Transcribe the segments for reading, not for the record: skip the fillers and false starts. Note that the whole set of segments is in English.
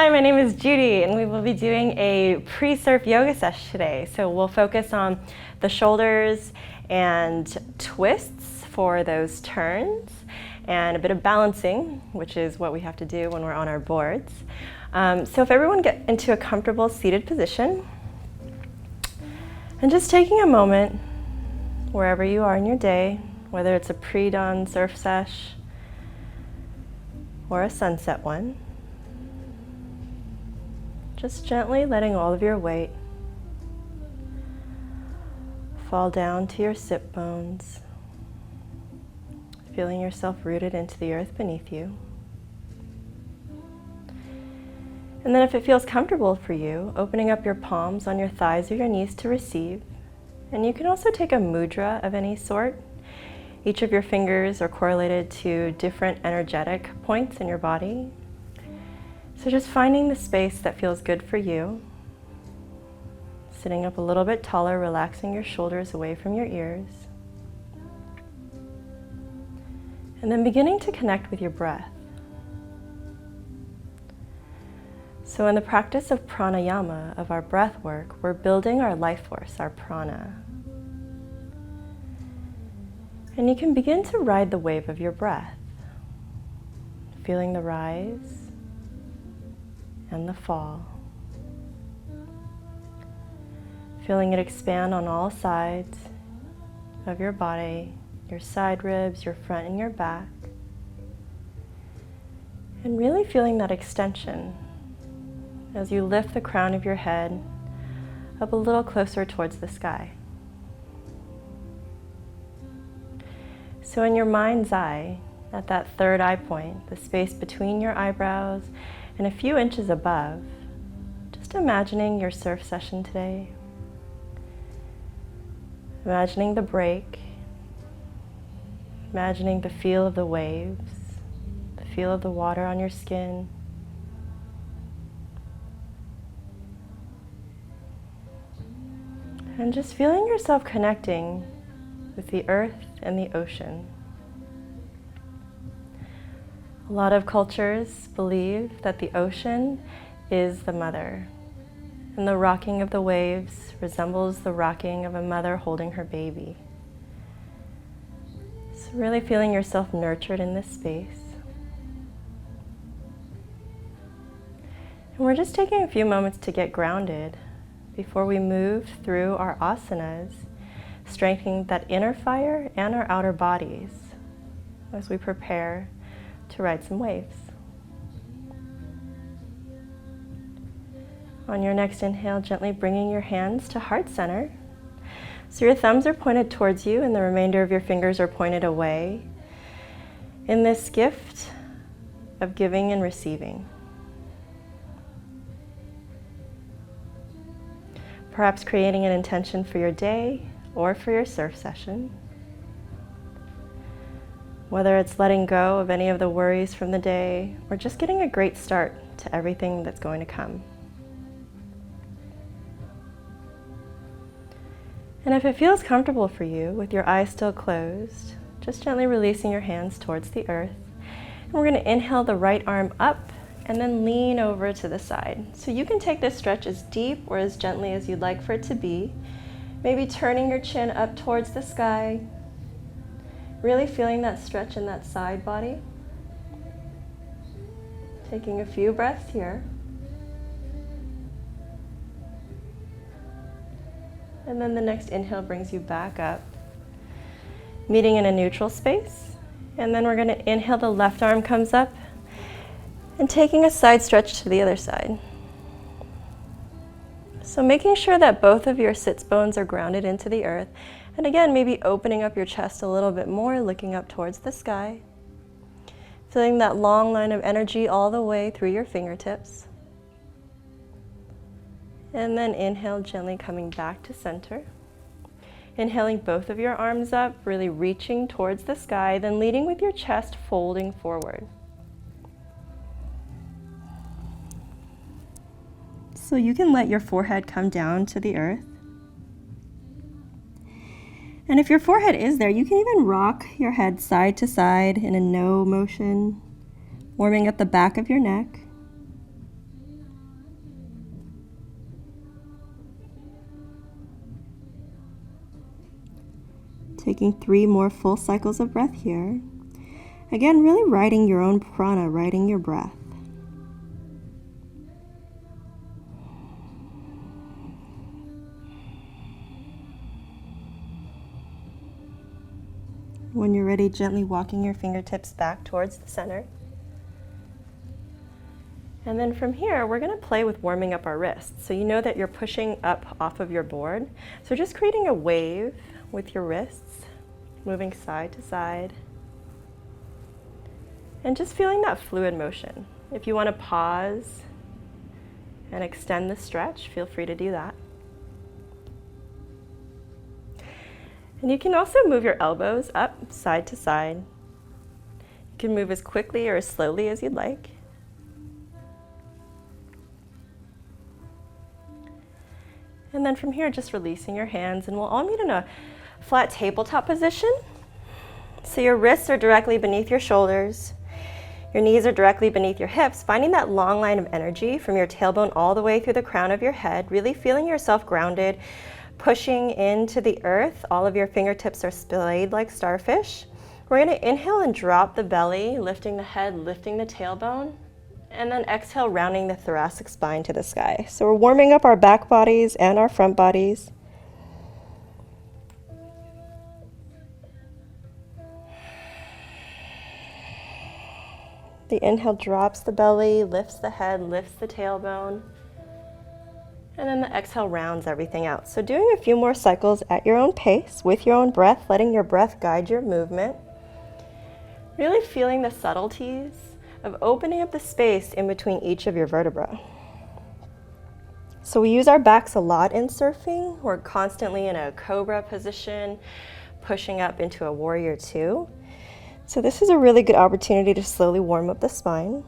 Hi, my name is Judy, and we will be doing a pre-surf yoga session today. So we'll focus on the shoulders and twists for those turns, and a bit of balancing, which is what we have to do when we're on our boards. So if everyone get into a comfortable seated position, and just taking a moment, wherever you are in your day, whether it's a pre-dawn surf sesh or a sunset one, just gently letting all of your weight fall down to your sit bones, feeling yourself rooted into the earth beneath you. And then if it feels comfortable for you, opening up your palms on your thighs or your knees to receive. And you can also take a mudra of any sort. Each of your fingers are correlated to different energetic points in your body. So just finding the space that feels good for you. Sitting up a little bit taller, relaxing your shoulders away from your ears. And then beginning to connect with your breath. So in the practice of pranayama, of our breath work, we're building our life force, our prana. And you can begin to ride the wave of your breath, feeling the rise and the fall. Feeling it expand on all sides of your body, your side ribs, your front and your back. And really feeling that extension as you lift the crown of your head up a little closer towards the sky. So in your mind's eye, at that third eye point, the space between your eyebrows and a few inches above, just imagining your surf session today. Imagining the break, imagining the feel of the waves, the feel of the water on your skin. And just feeling yourself connecting with the earth and the ocean. A lot of cultures believe that the ocean is the mother, and the rocking of the waves resembles the rocking of a mother holding her baby. So really feeling yourself nurtured in this space. And we're just taking a few moments to get grounded before we move through our asanas, strengthening that inner fire and our outer bodies as we prepare to ride some waves. On your next inhale, gently bringing your hands to heart center. So your thumbs are pointed towards you and the remainder of your fingers are pointed away in this gift of giving and receiving. Perhaps creating an intention for your day or for your surf session. Whether it's letting go of any of the worries from the day or just getting a great start to everything that's going to come. And if it feels comfortable for you, with your eyes still closed, just gently releasing your hands towards the earth. And we're going to inhale the right arm up and then lean over to the side. So you can take this stretch as deep or as gently as you'd like for it to be. Maybe turning your chin up towards the sky. Really feeling that stretch in that side body. Taking a few breaths here. And then the next inhale brings you back up, meeting in a neutral space. And then we're going to inhale, the left arm comes up, and taking a side stretch to the other side. So making sure that both of your sits bones are grounded into the earth. And again, maybe opening up your chest a little bit more, looking up towards the sky. Feeling that long line of energy all the way through your fingertips. And then inhale, gently coming back to center. Inhaling both of your arms up, really reaching towards the sky, then leading with your chest folding forward. So you can let your forehead come down to the earth. And if your forehead is there, you can even rock your head side to side in a no motion, warming up the back of your neck. Taking 3 more full cycles of breath here. Again, really riding your own prana, riding your breath. When you're ready, gently walking your fingertips back towards the center. And then from here, we're going to play with warming up our wrists. So you know that you're pushing up off of your board. So just creating a wave with your wrists, moving side to side. And just feeling that fluid motion. If you want to pause and extend the stretch, feel free to do that. And you can also move your elbows up side to side. You can move as quickly or as slowly as you'd like. And then from here, just releasing your hands, and we'll all meet in a flat tabletop position. So your wrists are directly beneath your shoulders. Your knees are directly beneath your hips, finding that long line of energy from your tailbone all the way through the crown of your head, really feeling yourself grounded, pushing into the earth. All of your fingertips are splayed like starfish. We're going to inhale and drop the belly, lifting the head, lifting the tailbone, and then exhale, rounding the thoracic spine to the sky. So we're warming up our back bodies and our front bodies. The inhale drops the belly, lifts the head, lifts the tailbone. And then the exhale rounds everything out. So doing a few more cycles at your own pace, with your own breath, letting your breath guide your movement. Really feeling the subtleties of opening up the space in between each of your vertebrae. So we use our backs a lot in surfing. We're constantly in a cobra position, pushing up into a warrior 2. So this is a really good opportunity to slowly warm up the spine.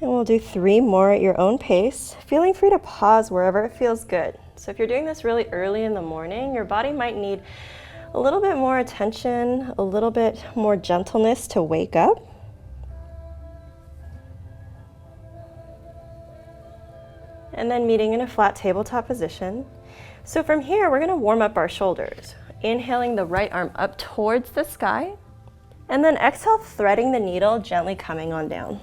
And we'll do 3 more at your own pace, feeling free to pause wherever it feels good. So if you're doing this really early in the morning, your body might need a little bit more attention, a little bit more gentleness to wake up. And then meeting in a flat tabletop position. So from here, we're going to warm up our shoulders. Inhaling the right arm up towards the sky, and then exhale, threading the needle, gently coming on down.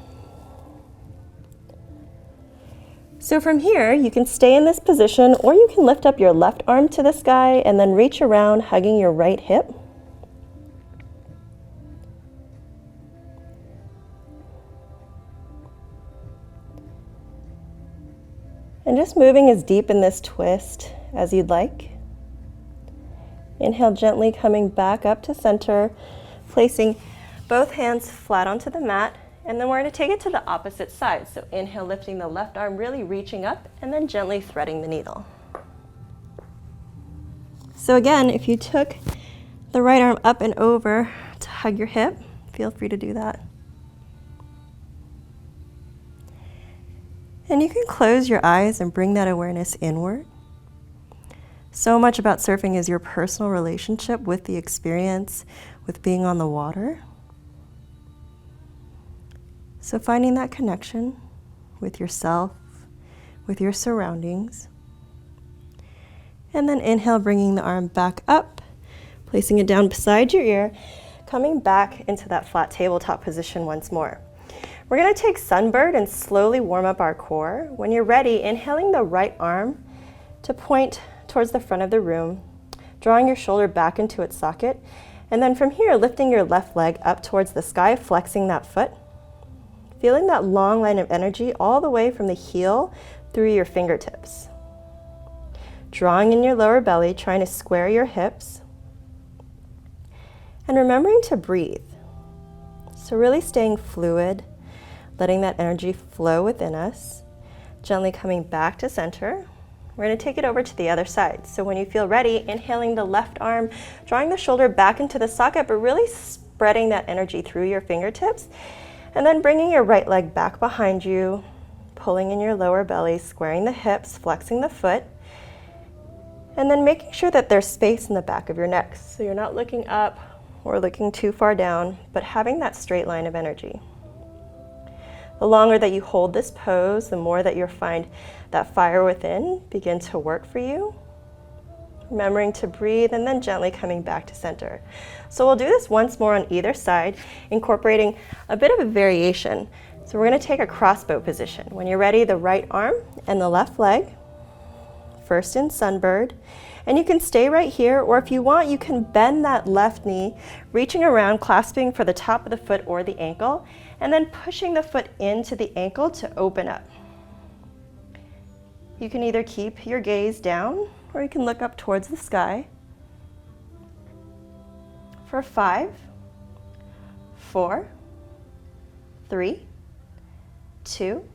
So from here, you can stay in this position, or you can lift up your left arm to the sky and then reach around, hugging your right hip. And just moving as deep in this twist as you'd like. Inhale, gently coming back up to center, placing both hands flat onto the mat. And then we're going to take it to the opposite side. So inhale, lifting the left arm, really reaching up, and then gently threading the needle. So again, if you took the right arm up and over to hug your hip, feel free to do that. And you can close your eyes and bring that awareness inward. So much about surfing is your personal relationship with the experience, with being on the water. So finding that connection with yourself, with your surroundings. And then inhale, bringing the arm back up, placing it down beside your ear, coming back into that flat tabletop position once more. We're going to take Sunbird and slowly warm up our core. When you're ready, inhaling the right arm to point towards the front of the room, drawing your shoulder back into its socket. And then from here, lifting your left leg up towards the sky, flexing that foot. Feeling that long line of energy all the way from the heel through your fingertips. Drawing in your lower belly, trying to square your hips. And remembering to breathe. So really staying fluid, letting that energy flow within us. Gently coming back to center. We're going to take it over to the other side. So when you feel ready, inhaling the left arm, drawing the shoulder back into the socket, but really spreading that energy through your fingertips. And then bringing your right leg back behind you, pulling in your lower belly, squaring the hips, flexing the foot, and then making sure that there's space in the back of your neck. So you're not looking up or looking too far down, but having that straight line of energy. The longer that you hold this pose, the more that you'll find that fire within begin to work for you. Remembering to breathe and then gently coming back to center. So we'll do this once more on either side, incorporating a bit of a variation. So we're going to take a crossbow position. When you're ready, the right arm and the left leg, first in sunbird, and you can stay right here, or if you want, you can bend that left knee, reaching around, clasping for the top of the foot or the ankle, and then pushing the foot into the ankle to open up. You can either keep your gaze down, or you can look up towards the sky. For 5, 4, 3, 2,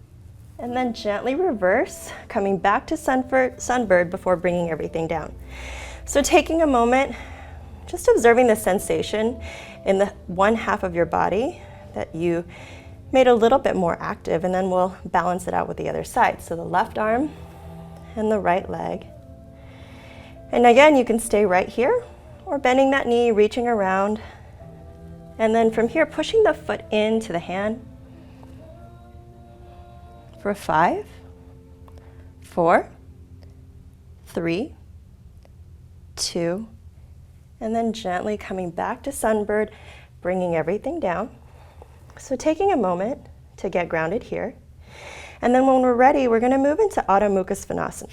and then gently reverse, coming back to sunbird before bringing everything down. So taking a moment, just observing the sensation in the one half of your body that you made a little bit more active, and then we'll balance it out with the other side. So the left arm and the right leg. And again, you can stay right here, or bending that knee, reaching around, and then from here, pushing the foot into the hand. For 5, 4, 3, 2, and then gently coming back to sunbird, bringing everything down. So taking a moment to get grounded here. And then when we're ready, we're going to move into Adho Mukha Svanasana.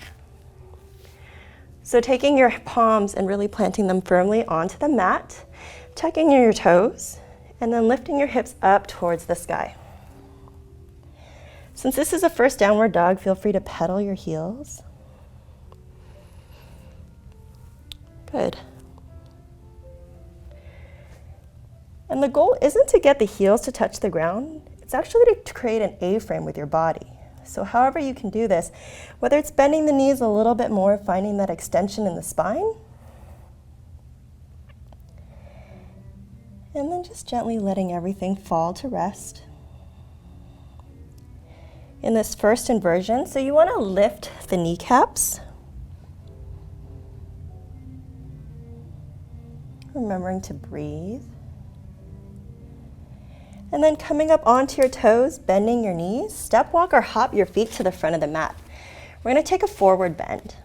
So taking your palms and really planting them firmly onto the mat, tucking in your toes, and then lifting your hips up towards the sky. Since this is a first downward dog, feel free to pedal your heels. Good. And the goal isn't to get the heels to touch the ground, it's actually to create an A-frame with your body. So however you can do this, whether it's bending the knees a little bit more, finding that extension in the spine, and then just gently letting everything fall to rest. In this first inversion, so you want to lift the kneecaps, remembering to breathe. And then coming up onto your toes, bending your knees, step walk or hop your feet to the front of the mat. We're going to take a forward bend.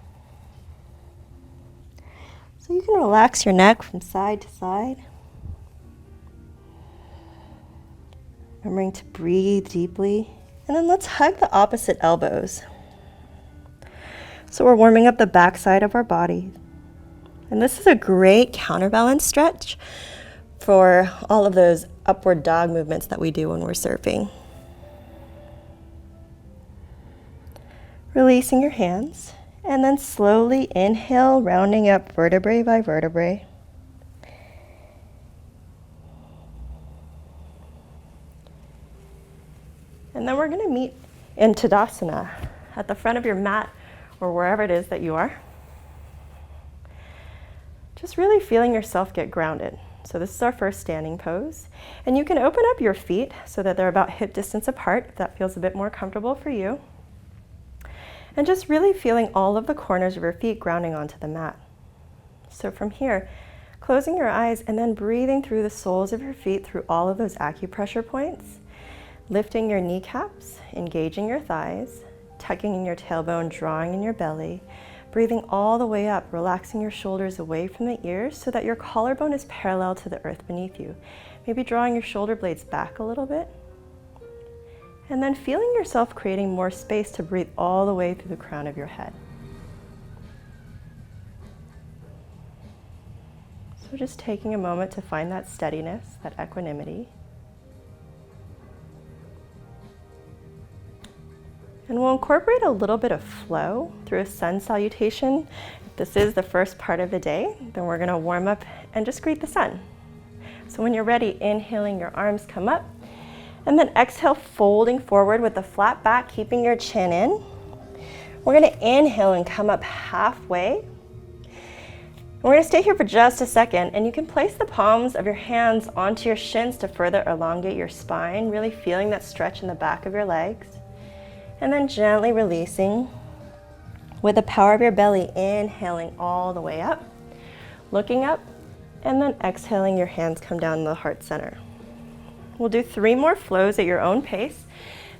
So you can relax your neck from side to side. Remembering to breathe deeply. And then let's hug the opposite elbows. So we're warming up the back side of our body. And this is a great counterbalance stretch for all of those upward dog movements that we do when we're surfing. Releasing your hands, and then slowly inhale, rounding up vertebrae by vertebrae. And then we're going to meet in Tadasana at the front of your mat or wherever it is that you are. Just really feeling yourself get grounded. So this is our first standing pose. And you can open up your feet so that they're about hip distance apart, if that feels a bit more comfortable for you. And just really feeling all of the corners of your feet grounding onto the mat. So from here, closing your eyes and then breathing through the soles of your feet through all of those acupressure points, lifting your kneecaps, engaging your thighs, tucking in your tailbone, drawing in your belly, breathing all the way up, relaxing your shoulders away from the ears so that your collarbone is parallel to the earth beneath you. Maybe drawing your shoulder blades back a little bit. And then feeling yourself creating more space to breathe all the way through the crown of your head. So just taking a moment to find that steadiness, that equanimity. And we'll incorporate a little bit of flow through a sun salutation. If this is the first part of the day, then we're going to warm up and just greet the sun. So when you're ready, inhaling, your arms come up. And then exhale, folding forward with a flat back, keeping your chin in. We're going to inhale and come up halfway. We're going to stay here for just a second, and you can place the palms of your hands onto your shins to further elongate your spine, really feeling that stretch in the back of your legs. And then gently releasing with the power of your belly, inhaling all the way up, looking up, and then exhaling, your hands come down to the heart center. We'll do 3 more flows at your own pace.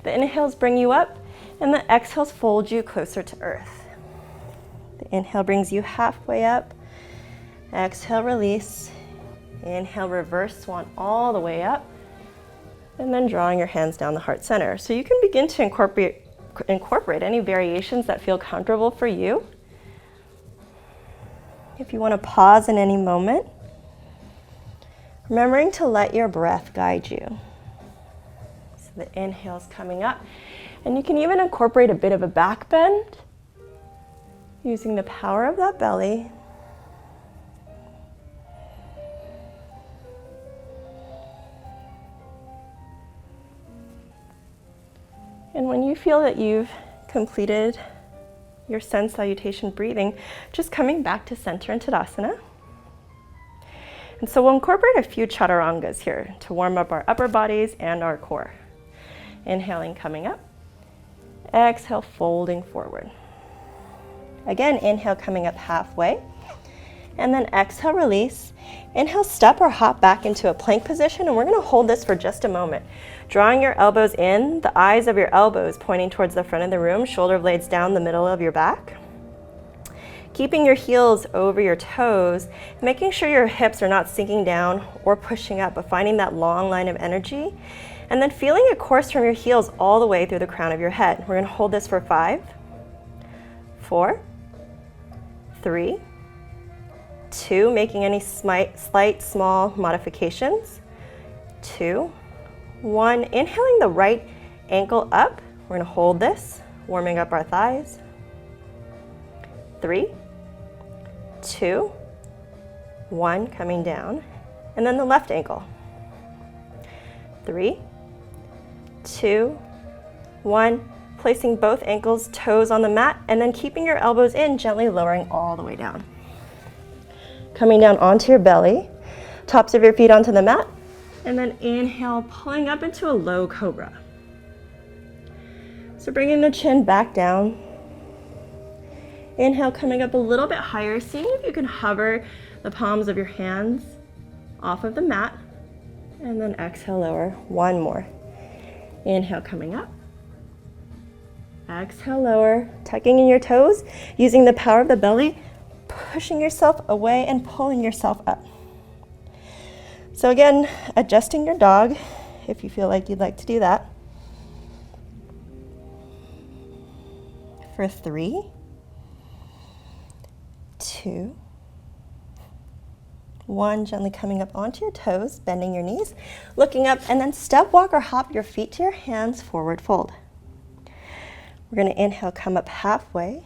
The inhales bring you up, and the exhales fold you closer to earth. The inhale brings you halfway up. Exhale, release. Inhale, reverse swan all the way up. And then drawing your hands down the heart center. So you can begin to incorporate any variations that feel comfortable for you. If you want to pause in any moment, remembering to let your breath guide you. So the inhale's coming up. And you can even incorporate a bit of a back bend using the power of that belly. And when you feel that you've completed your sun salutation breathing, just coming back to center in Tadasana. And so we'll incorporate a few Chaturangas here to warm up our upper bodies and our core. Inhaling, coming up. Exhale, folding forward. Again, inhale, coming up halfway. And then exhale, release. Inhale, step or hop back into a plank position, and we're going to hold this for just a moment. Drawing your elbows in, the eyes of your elbows pointing towards the front of the room, shoulder blades down the middle of your back. Keeping your heels over your toes, making sure your hips are not sinking down or pushing up, but finding that long line of energy. And then feeling it course from your heels all the way through the crown of your head. We're going to hold this for 5, 4, 3, 2, making any slight small modifications. 2, 1, inhaling the right ankle up. We're going to hold this, warming up our thighs. 3, 2, 1, coming down. And then the left ankle. 3, 2, 1, placing both ankles, toes on the mat, and then keeping your elbows in, gently lowering all the way down. Coming down onto your belly, tops of your feet onto the mat, and then inhale, pulling up into a low cobra. So bringing the chin back down. Inhale, coming up a little bit higher, seeing if you can hover the palms of your hands off of the mat, and then exhale, lower. One more. Inhale, coming up. Exhale, lower, tucking in your toes, using the power of the belly, pushing yourself away and pulling yourself up. So again, adjusting your dog if you feel like you'd like to do that. For 3, 2, 1, gently coming up onto your toes, bending your knees, looking up, and then step, walk, or hop your feet to your hands, forward fold. We're going to inhale, come up halfway.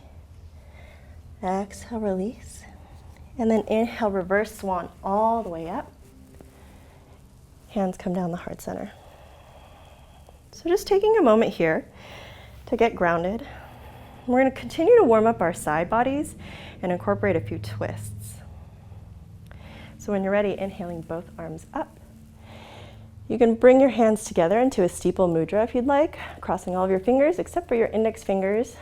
Exhale, release. And then inhale, reverse swan all the way up. Hands come down the heart center. So just taking a moment here to get grounded. We're going to continue to warm up our side bodies and incorporate a few twists. So when you're ready, inhaling both arms up. You can bring your hands together into a steeple mudra if you'd like, crossing all of your fingers except for your index fingers.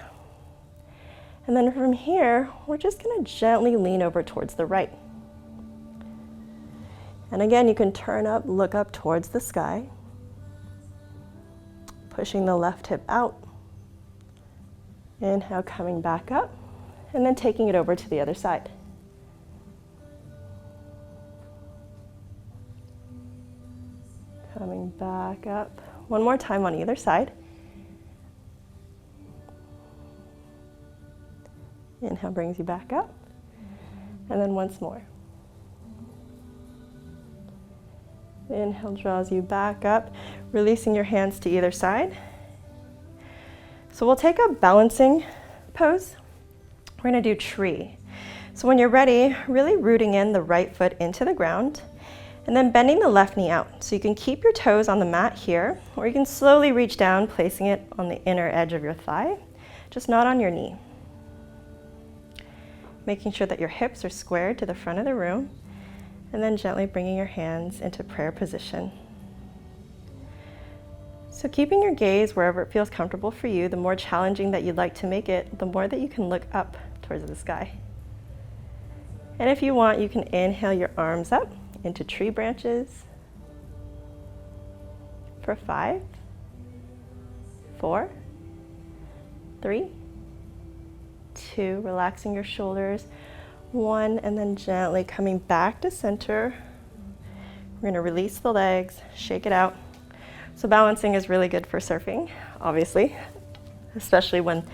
And then from here, we're just going to gently lean over towards the right. And again, you can turn up, look up towards the sky, pushing the left hip out. Inhale, coming back up, and then taking it over to the other side. Coming back up. One more time on either side. Inhale brings you back up. And then once more. Inhale draws you back up, releasing your hands to either side. So we'll take a balancing pose. We're going to do tree. So when you're ready, really rooting in the right foot into the ground, and then bending the left knee out. So you can keep your toes on the mat here, or you can slowly reach down, placing it on the inner edge of your thigh, just not on your knee. Making sure that your hips are squared to the front of the room, and then gently bringing your hands into prayer position. So keeping your gaze wherever it feels comfortable for you, the more challenging that you'd like to make it, the more that you can look up towards the sky. And if you want, you can inhale your arms up into tree branches for 5, 4, 3, 2, relaxing your shoulders, 1, and then gently coming back to center. We're gonna release the legs, shake it out. So balancing is really good for surfing, obviously, especially when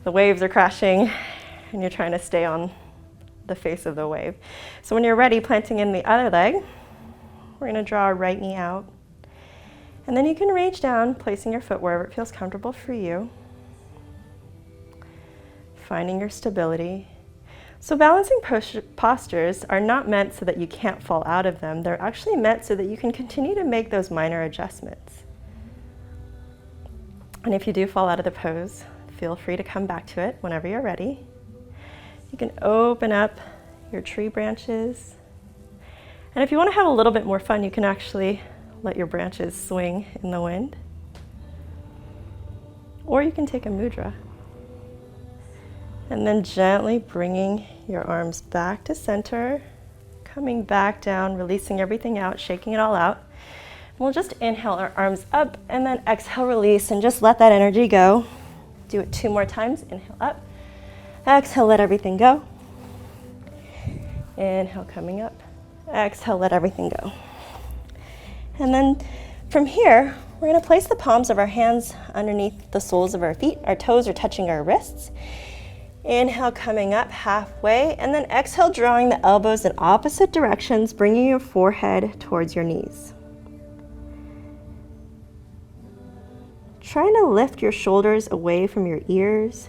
the waves are crashing and you're trying to stay on the face of the wave. So when you're ready, planting in the other leg, we're gonna draw our right knee out. And then you can reach down, placing your foot wherever it feels comfortable for you. Finding your stability. So balancing postures are not meant so that you can't fall out of them. They're actually meant so that you can continue to make those minor adjustments. And if you do fall out of the pose, feel free to come back to it whenever you're ready. You can open up your tree branches. And if you want to have a little bit more fun, you can actually let your branches swing in the wind. Or you can take a mudra. And then gently bringing your arms back to center, coming back down, releasing everything out, shaking it all out. We'll just inhale our arms up and then exhale, release, and just let that energy go. Do it 2 more times. Inhale up, exhale, let everything go. Inhale, coming up, exhale, let everything go. And then from here, we're gonna place the palms of our hands underneath the soles of our feet. Our toes are touching our wrists. Inhale, coming up halfway, and then exhale, drawing the elbows in opposite directions, bringing your forehead towards your knees. Trying to lift your shoulders away from your ears.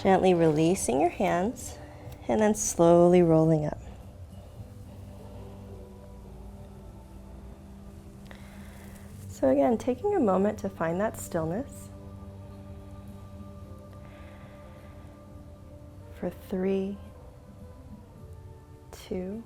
Gently releasing your hands, and then slowly rolling up. So again, taking a moment to find that stillness. For 3, 2,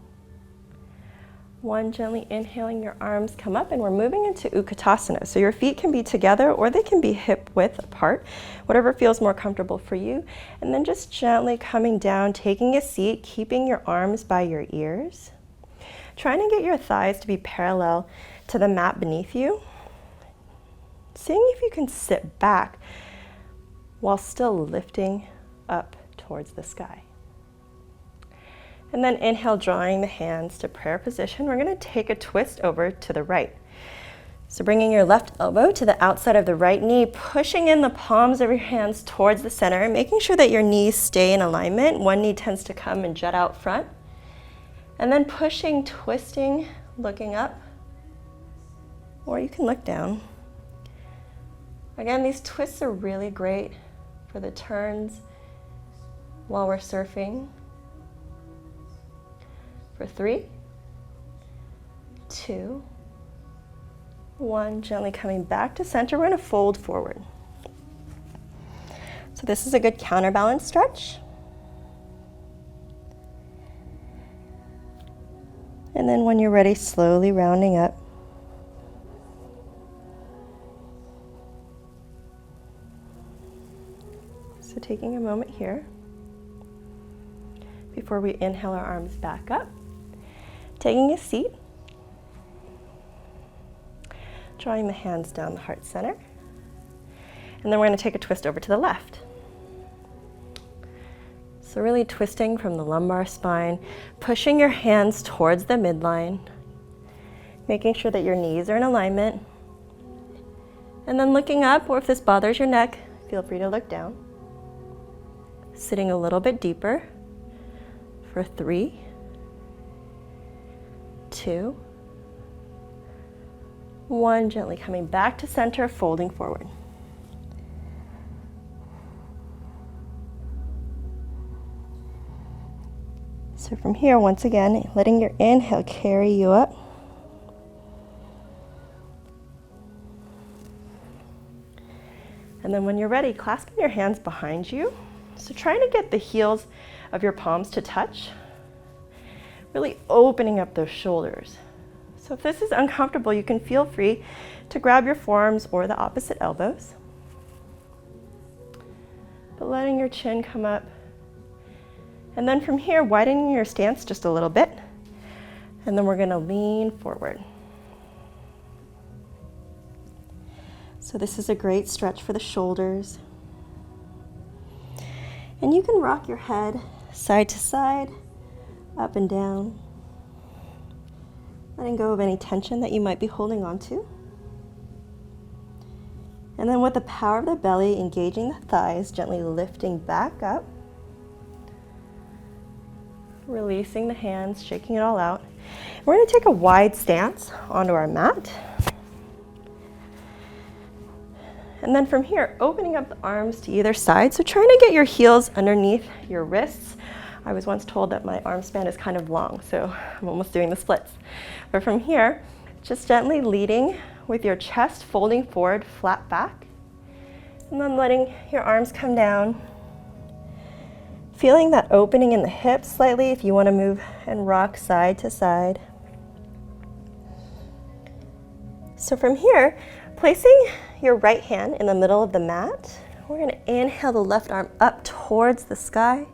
1, gently inhaling, your arms come up, and we're moving into Utkatasana. So your feet can be together or they can be hip width apart, whatever feels more comfortable for you. And then just gently coming down, taking a seat, keeping your arms by your ears. Trying to get your thighs to be parallel to the mat beneath you. Seeing if you can sit back while still lifting up towards the sky. And then inhale, drawing the hands to prayer position. We're going to take a twist over to the right. So bringing your left elbow to the outside of the right knee, pushing in the palms of your hands towards the center, making sure that your knees stay in alignment. One knee tends to come and jut out front. And then pushing, twisting, looking up. Or you can look down. Again, these twists are really great for the turns while we're surfing. For 3, 2, 1, gently coming back to center. We're going to fold forward. So this is a good counterbalance stretch. And then when you're ready, slowly rounding up. So taking a moment here before we inhale our arms back up. Taking a seat, drawing the hands down the heart center, and then we're going to take a twist over to the left. So really twisting from the lumbar spine, pushing your hands towards the midline, making sure that your knees are in alignment, and then looking up, or if this bothers your neck, feel free to look down. Sitting a little bit deeper for 3, 2, 1, gently coming back to center, folding forward. So from here, once again, letting your inhale carry you up. And then when you're ready, clasping your hands behind you. So trying to get the heels of your palms to touch. Really opening up those shoulders. So if this is uncomfortable, you can feel free to grab your forearms or the opposite elbows. But letting your chin come up. And then from here, widening your stance just a little bit. And then we're going to lean forward. So this is a great stretch for the shoulders. And you can rock your head side to side, up and down, letting go of any tension that you might be holding on to. And then with the power of the belly, engaging the thighs, gently lifting back up, releasing the hands, shaking it all out. We're going to take a wide stance onto our mat. And then from here, opening up the arms to either side. So trying to get your heels underneath your wrists. I was once told that my arm span is kind of long, so I'm almost doing the splits. But from here, just gently leading with your chest folding forward, flat back. And then letting your arms come down. Feeling that opening in the hips slightly if you want to move and rock side to side. So from here, placing your right hand in the middle of the mat, we're going to inhale the left arm up towards the sky.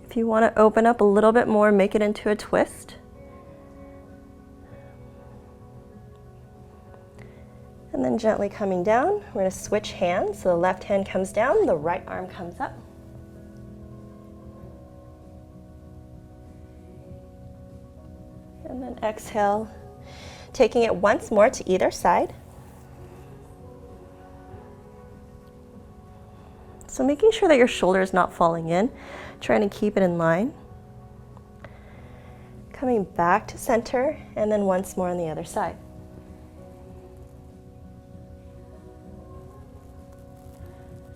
If you want to open up a little bit more, make it into a twist. And then gently coming down, we're going to switch hands. So the left hand comes down, the right arm comes up. And then exhale, taking it once more to either side. So making sure that your shoulder is not falling in, trying to keep it in line. Coming back to center, and then once more on the other side.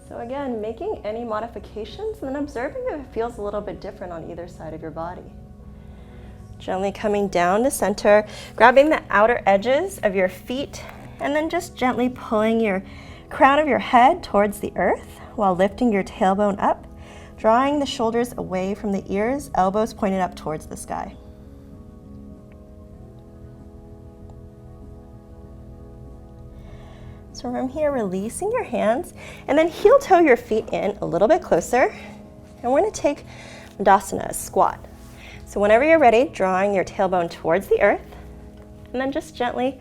So again, making any modifications and then observing if it feels a little bit different on either side of your body. Gently coming down to center, grabbing the outer edges of your feet, and then just gently pulling your crown of your head towards the earth while lifting your tailbone up, drawing the shoulders away from the ears, elbows pointed up towards the sky. So from here, releasing your hands, and then heel toe your feet in a little bit closer, and we're going to take Madasana, squat. So whenever you're ready, drawing your tailbone towards the earth, and then just gently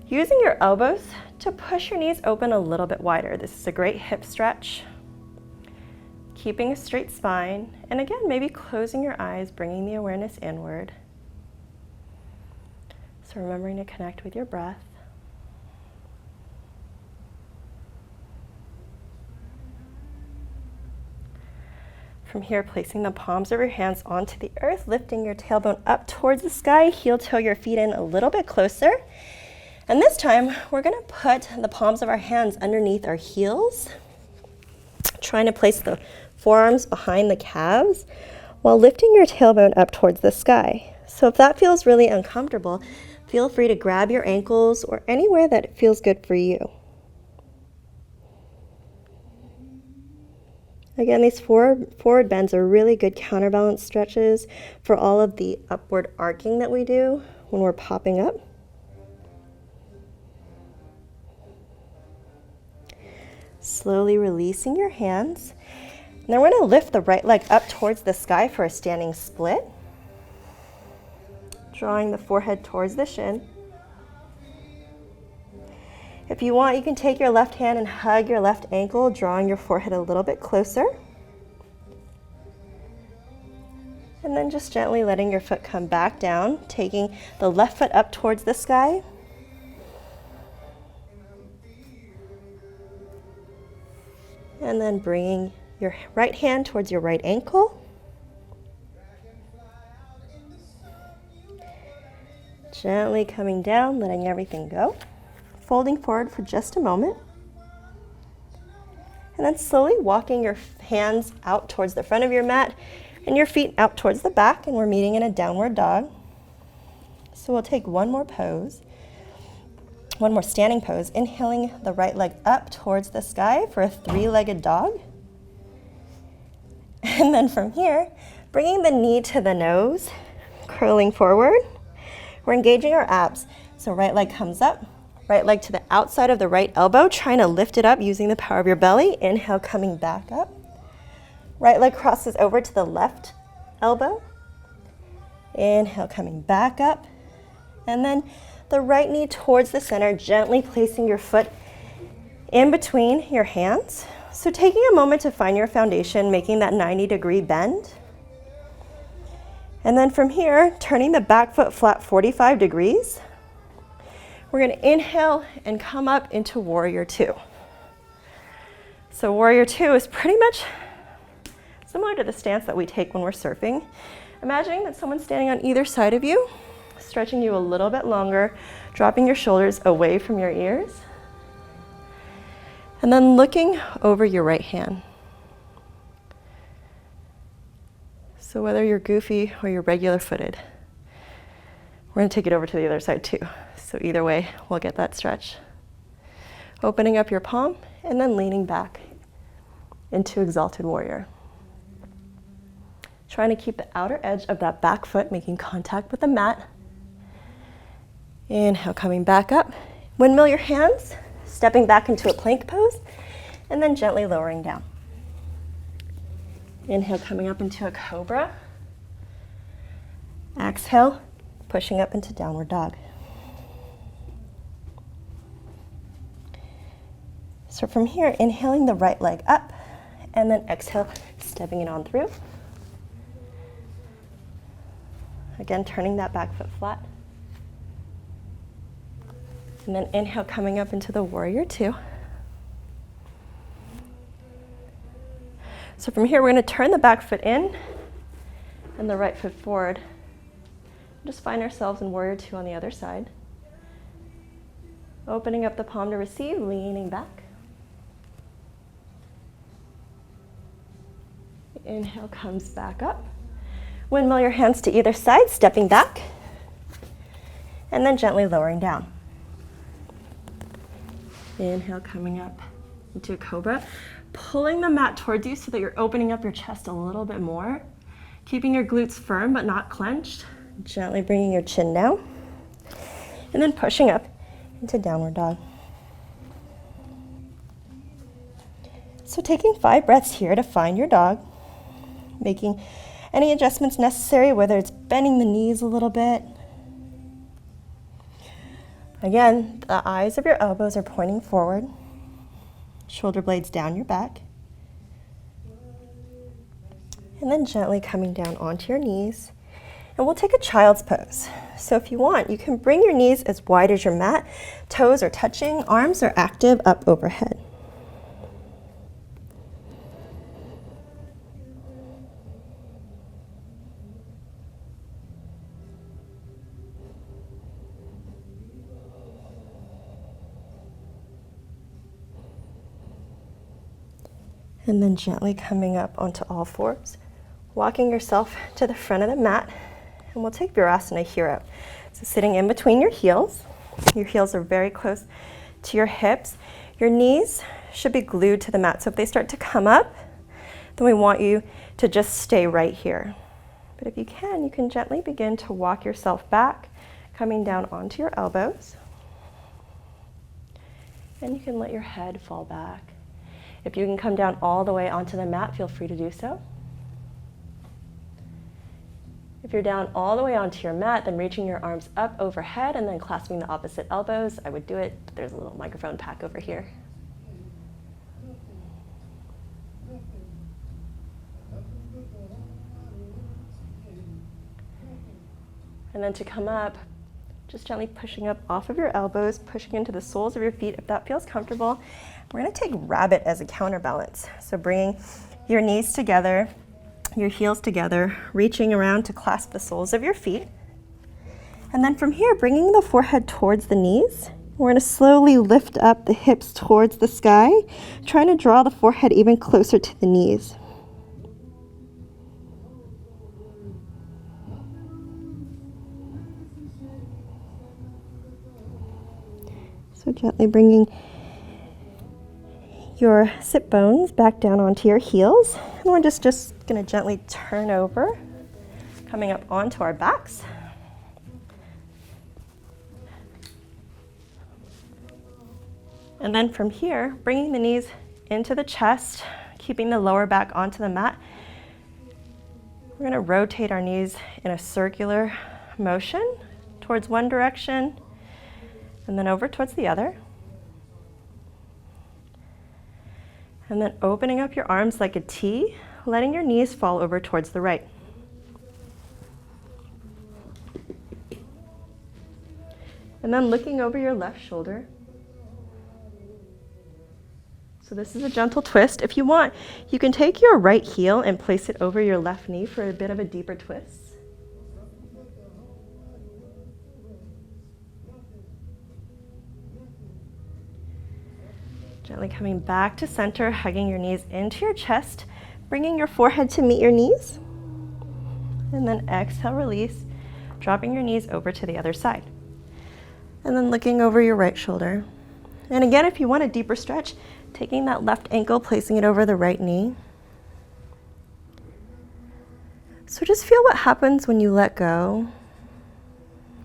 using your elbows to push your knees open a little bit wider. This is a great hip stretch. Keeping a straight spine, and again, maybe closing your eyes, bringing the awareness inward. So remembering to connect with your breath. From here, placing the palms of your hands onto the earth, lifting your tailbone up towards the sky, heel toe your feet in a little bit closer. And this time, we're going to put the palms of our hands underneath our heels, trying to place the forearms behind the calves while lifting your tailbone up towards the sky. So if that feels really uncomfortable, feel free to grab your ankles or anywhere that feels good for you. Again, these forward bends are really good counterbalance stretches for all of the upward arcing that we do when we're popping up. Slowly releasing your hands. And then we're going to lift the right leg up towards the sky for a standing split. Drawing the forehead towards the shin. If you want, you can take your left hand and hug your left ankle, drawing your forehead a little bit closer. And then just gently letting your foot come back down, taking the left foot up towards the sky. And then bringing your right hand towards your right ankle. Gently coming down, letting everything go. Folding forward for just a moment. And then slowly walking your hands out towards the front of your mat and your feet out towards the back, and we're meeting in a downward dog. So we'll take one more pose, one more standing pose, inhaling the right leg up towards the sky for a three-legged dog. And then from here, bringing the knee to the nose, curling forward. We're engaging our abs. So right leg comes up, right leg to the outside of the right elbow, trying to lift it up using the power of your belly. Inhale, coming back up. Right leg crosses over to the left elbow. Inhale, coming back up. And then the right knee towards the center, gently placing your foot in between your hands. So taking a moment to find your foundation, making that 90-degree bend. And then from here, turning the back foot flat 45 degrees. We're going to inhale and come up into Warrior Two. So Warrior Two is pretty much similar to the stance that we take when we're surfing. Imagining that someone's standing on either side of you, stretching you a little bit longer, dropping your shoulders away from your ears, and then looking over your right hand. So whether you're goofy or you're regular footed, we're going to take it over to the other side too. So either way, we'll get that stretch. Opening up your palm and then leaning back into Exalted Warrior. Trying to keep the outer edge of that back foot making contact with the mat. Inhale, coming back up. Windmill your hands, stepping back into a plank pose, and then gently lowering down. Inhale, coming up into a cobra. Exhale, pushing up into downward dog. So from here, inhaling the right leg up, and then exhale, stepping it on through. Again, turning that back foot flat. And then inhale, coming up into the Warrior Two. So from here, we're going to turn the back foot in and the right foot forward. Just find ourselves in Warrior Two on the other side. Opening up the palm to receive, leaning back. Inhale comes back up. Windmill your hands to either side, stepping back, and then gently lowering down. Inhale, coming up into a cobra. Pulling the mat towards you so that you're opening up your chest a little bit more. Keeping your glutes firm but not clenched. Gently bringing your chin down. And then pushing up into downward dog. So taking 5 breaths here to find your dog. Making any adjustments necessary, whether it's bending the knees a little bit. Again, the eyes of your elbows are pointing forward. Shoulder blades down your back. And then gently coming down onto your knees. And we'll take a child's pose. So if you want, you can bring your knees as wide as your mat. Toes are touching, arms are active up overhead. And then gently coming up onto all fours, walking yourself to the front of the mat, and we'll take Virasana Hero. So sitting in between your heels are very close to your hips. Your knees should be glued to the mat. So if they start to come up, then we want you to just stay right here. But if you can gently begin to walk yourself back, coming down onto your elbows. And you can let your head fall back. If you can come down all the way onto the mat, feel free to do so. If you're down all the way onto your mat, then reaching your arms up overhead and then clasping the opposite elbows. I would do it, but there's a little microphone pack over here. And then to come up, just gently pushing up off of your elbows, pushing into the soles of your feet if that feels comfortable. We're going to take Rabbit as a counterbalance. So bringing your knees together, your heels together, reaching around to clasp the soles of your feet. And then from here, bringing the forehead towards the knees. We're going to slowly lift up the hips towards the sky, trying to draw the forehead even closer to the knees. So gently bringing your sit bones back down onto your heels. And we're just going to gently turn over, coming up onto our backs. And then from here, bringing the knees into the chest, keeping the lower back onto the mat. We're going to rotate our knees in a circular motion towards one direction and then over towards the other. And then opening up your arms like a T, letting your knees fall over towards the right. And then looking over your left shoulder. So this is a gentle twist. If you want, you can take your right heel and place it over your left knee for a bit of a deeper twist. Gently coming back to center, hugging your knees into your chest, bringing your forehead to meet your knees. And then exhale, release, dropping your knees over to the other side. And then looking over your right shoulder. And again, if you want a deeper stretch, taking that left ankle, placing it over the right knee. So just feel what happens when you let go,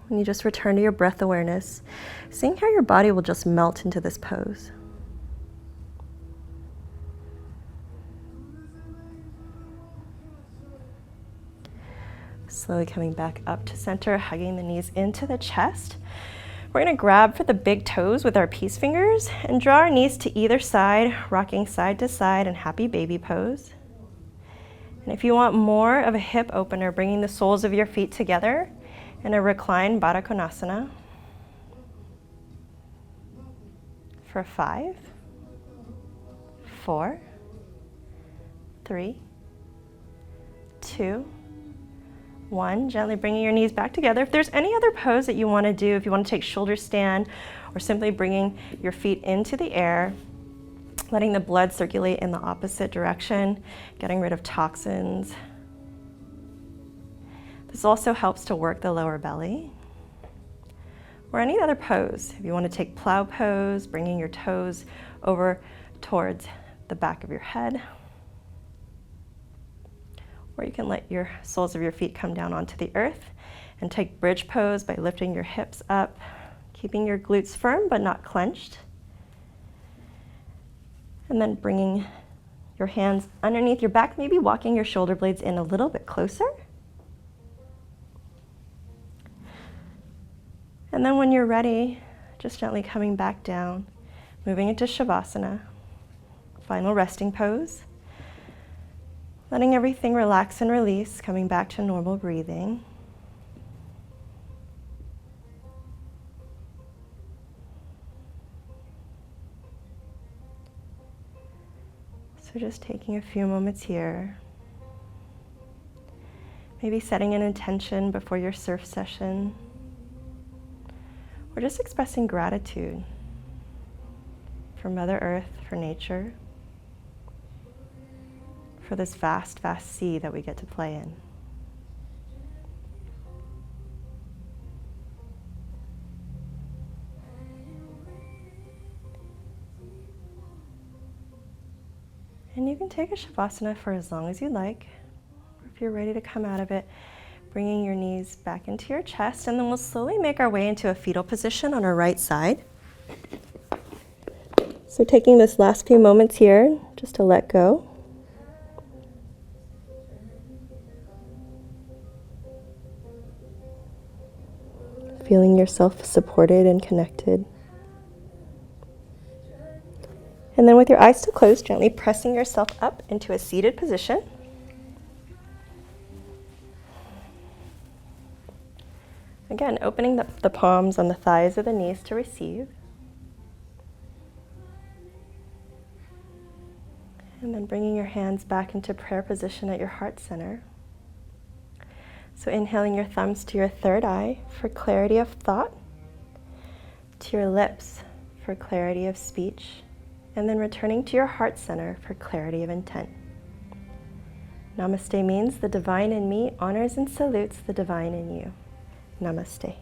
when you just return to your breath awareness, seeing how your body will just melt into this pose. Slowly coming back up to center, hugging the knees into the chest. We're going to grab for the big toes with our peace fingers and draw our knees to either side, rocking side to side in happy baby pose. And if you want more of a hip opener, bringing the soles of your feet together in a reclined Baddha Konasana for 5, 4, 3, 2, 1, gently bringing your knees back together. If there's any other pose that you want to do, if you want to take shoulder stand or simply bringing your feet into the air, letting the blood circulate in the opposite direction, getting rid of toxins. This also helps to work the lower belly. Or any other pose. If you want to take plow pose, bringing your toes over towards the back of your head. Or you can let your soles of your feet come down onto the earth and take bridge pose by lifting your hips up, keeping your glutes firm but not clenched. And then bringing your hands underneath your back, maybe walking your shoulder blades in a little bit closer. And then when you're ready, just gently coming back down, moving into Savasana, final resting pose. Letting everything relax and release, coming back to normal breathing. So just taking a few moments here. Maybe setting an intention before your surf session. Or just expressing gratitude for Mother Earth, for nature, for this vast, vast sea that we get to play in. And you can take a Shavasana for as long as you like. Or if you're ready to come out of it, bringing your knees back into your chest, and then we'll slowly make our way into a fetal position on our right side. So taking this last few moments here, just to let go. Feeling yourself supported and connected. And then with your eyes still closed, gently pressing yourself up into a seated position. Again, opening the palms on the thighs or the knees to receive. And then bringing your hands back into prayer position at your heart center. So inhaling your thumbs to your third eye for clarity of thought, to your lips for clarity of speech, and then returning to your heart center for clarity of intent. Namaste means the divine in me honors and salutes the divine in you. Namaste.